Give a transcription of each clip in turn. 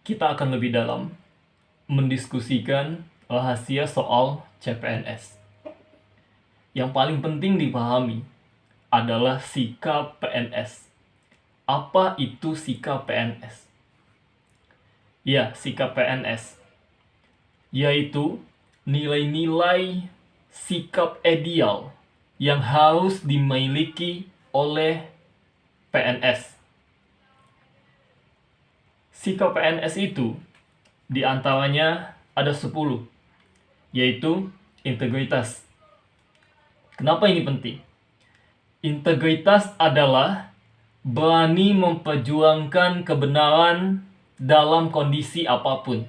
kita akan lebih dalam mendiskusikan rahasia soal CPNS. Yang paling penting dipahami adalah sikap PNS. Apa itu sikap PNS? Ya, sikap PNS yaitu nilai-nilai sikap ideal yang harus dimiliki oleh PNS. Sikap PNS itu diantaranya ada 10, yaitu integritas. Kenapa ini penting? Integritas adalah berani memperjuangkan kebenaran dalam kondisi apapun.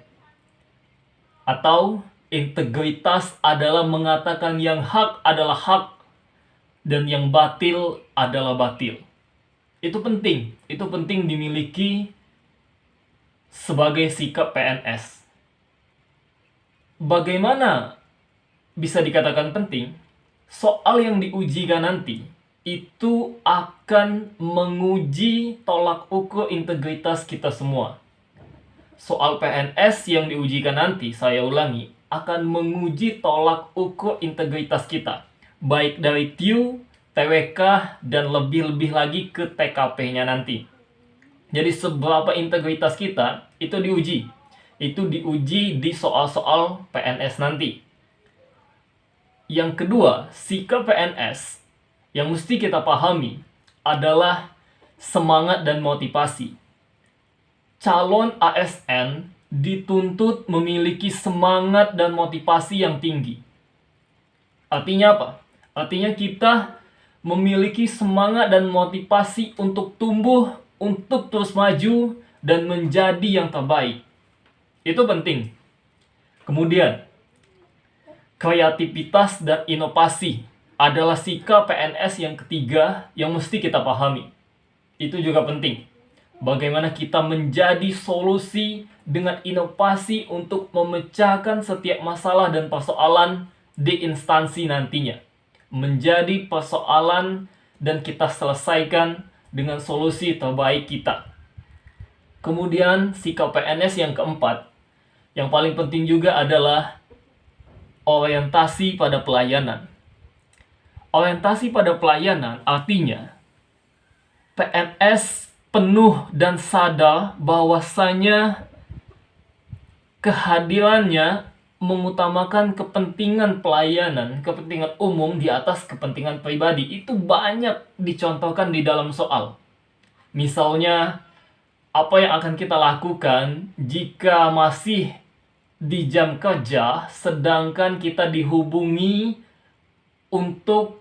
Atau integritas adalah mengatakan yang hak adalah hak dan yang batil adalah batil. Itu penting dimiliki sebagai sikap PNS. Bagaimana bisa dikatakan penting? Soal yang diujikan nanti itu akan menguji tolak ukur integritas kita semua. Soal PNS yang diujikan nanti, saya ulangi, akan menguji tolak ukur integritas kita. Baik dari TIU, TWK, dan lebih-lebih lagi ke TKP-nya nanti. Jadi seberapa integritas kita, itu diuji. Itu diuji di soal-soal PNS nanti. Yang kedua, sikap PNS yang mesti kita pahami adalah semangat dan motivasi. Calon ASN dituntut memiliki semangat dan motivasi yang tinggi. Artinya apa? Artinya kita memiliki semangat dan motivasi untuk tumbuh, untuk terus maju, dan menjadi yang terbaik. Itu penting. Kemudian, kreativitas dan inovasi adalah sikap PNS yang ketiga yang mesti kita pahami. Itu juga penting. Bagaimana kita menjadi solusi dengan inovasi untuk memecahkan setiap masalah dan persoalan di instansi nantinya. Menjadi persoalan dan kita selesaikan dengan solusi terbaik kita. Kemudian sikap PNS yang keempat, yang paling penting juga adalah orientasi pada pelayanan. Orientasi pada pelayanan artinya PNS penuh dan sadar bahwasanya kehadirannya mengutamakan kepentingan pelayanan, kepentingan umum di atas kepentingan pribadi. Itu banyak dicontohkan di dalam soal. Misalnya, apa yang akan kita lakukan jika masih di jam kerja, sedangkan kita dihubungi untuk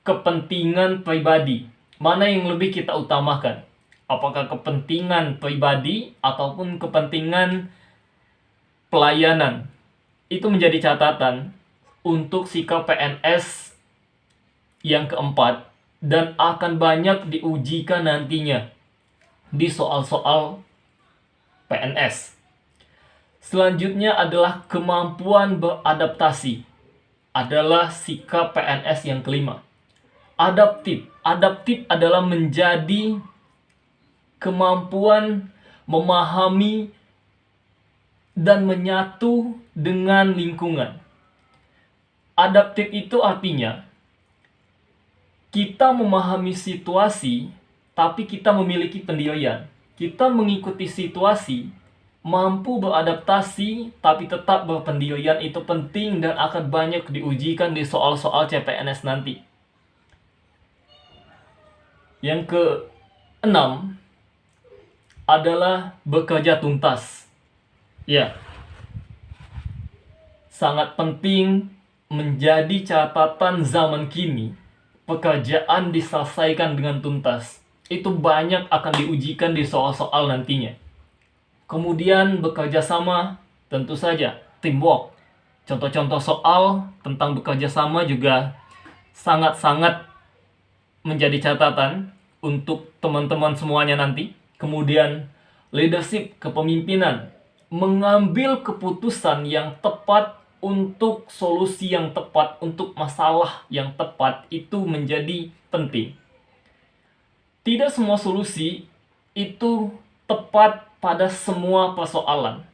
kepentingan pribadi? Mana yang lebih kita utamakan? Apakah kepentingan pribadi ataupun kepentingan pelayanan? Itu menjadi catatan untuk sikap PNS yang keempat dan akan banyak diujikan nantinya di soal-soal PNS. Selanjutnya adalah kemampuan beradaptasi. Adalah sikap PNS yang kelima. Adaptif. Adaptif adalah menjadi kemampuan memahami dan menyatu dengan lingkungan. Adaptif itu artinya kita memahami situasi, tapi kita memiliki pendirian. Kita mengikuti situasi, mampu beradaptasi, tapi tetap berpendirian. Itu penting dan akan banyak diujikan di soal-soal CPNS nanti. Yang keenam adalah bekerja tuntas. Ya, sangat penting menjadi catatan zaman kini. Pekerjaan diselesaikan dengan tuntas. Itu banyak akan diujikan di soal-soal nantinya. Kemudian bekerja sama, tentu saja teamwork. Contoh-contoh soal tentang bekerja sama juga sangat-sangat menjadi catatan untuk teman-teman semuanya nanti. Kemudian leadership, kepemimpinan, mengambil keputusan yang tepat untuk solusi yang tepat, untuk masalah yang tepat, itu menjadi penting. Tidak semua solusi itu tepat pada semua persoalan.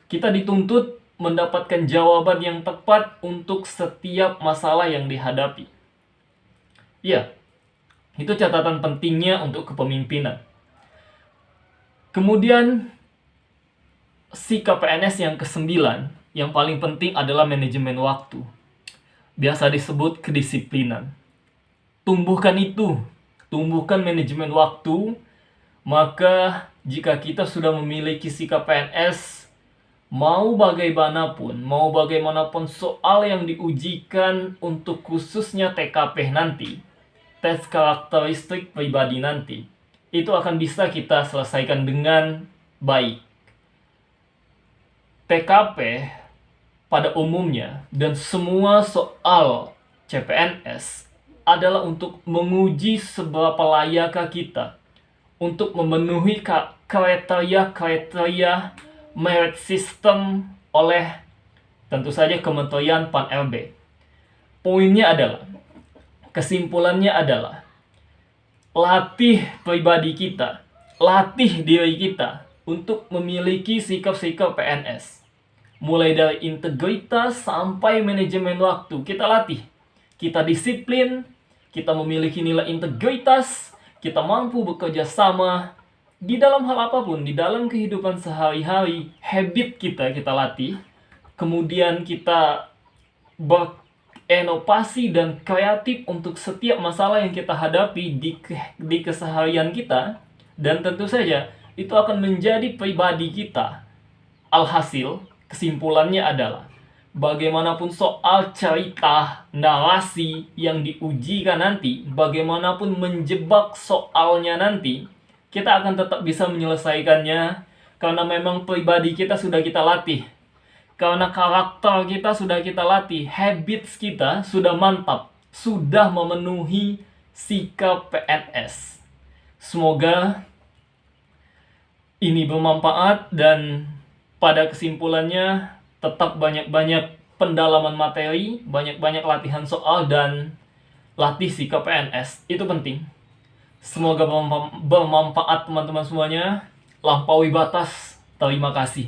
Kita dituntut mendapatkan jawaban yang tepat untuk setiap masalah yang dihadapi. Ya, itu catatan pentingnya untuk kepemimpinan. Kemudian, sikap PNS yang ke-9, yang paling penting adalah manajemen waktu. Biasa disebut kedisiplinan. Tumbuhkan itu, tumbuhkan manajemen waktu, maka jika kita sudah memiliki sikap PNS, mau bagaimanapun soal yang diujikan untuk khususnya TKP nanti, tes karakteristik pribadi nanti, itu akan bisa kita selesaikan dengan baik. TKP pada umumnya dan semua soal CPNS adalah untuk menguji seberapa layakkah kita untuk memenuhi kriteria merit system oleh tentu saja Kementerian Pan-RB. Poinnya adalah, kesimpulannya adalah, latih pribadi kita, latih diri kita untuk memiliki sikap-sikap PNS. Mulai dari integritas sampai manajemen waktu, kita latih. Kita disiplin, kita memiliki nilai integritas, kita mampu bekerja sama di dalam hal apapun, di dalam kehidupan sehari-hari, habit kita latih. Kemudian kita berinovasi dan kreatif untuk setiap masalah yang kita hadapi di keseharian kita. Dan tentu saja, itu akan menjadi pribadi kita. Alhasil, kesimpulannya adalah, bagaimanapun soal cerita, narasi yang diujikan nanti, bagaimanapun menjebak soalnya nanti, kita akan tetap bisa menyelesaikannya karena memang pribadi kita sudah kita latih. Karena karakter kita sudah kita latih, habits kita sudah mantap, sudah memenuhi sikap PNS. Semoga ini bermanfaat dan pada kesimpulannya tetap banyak-banyak pendalaman materi, banyak-banyak latihan soal dan latih sikap PNS. Itu penting. Semoga bermanfaat teman-teman semuanya. Lampaui batas. Terima kasih.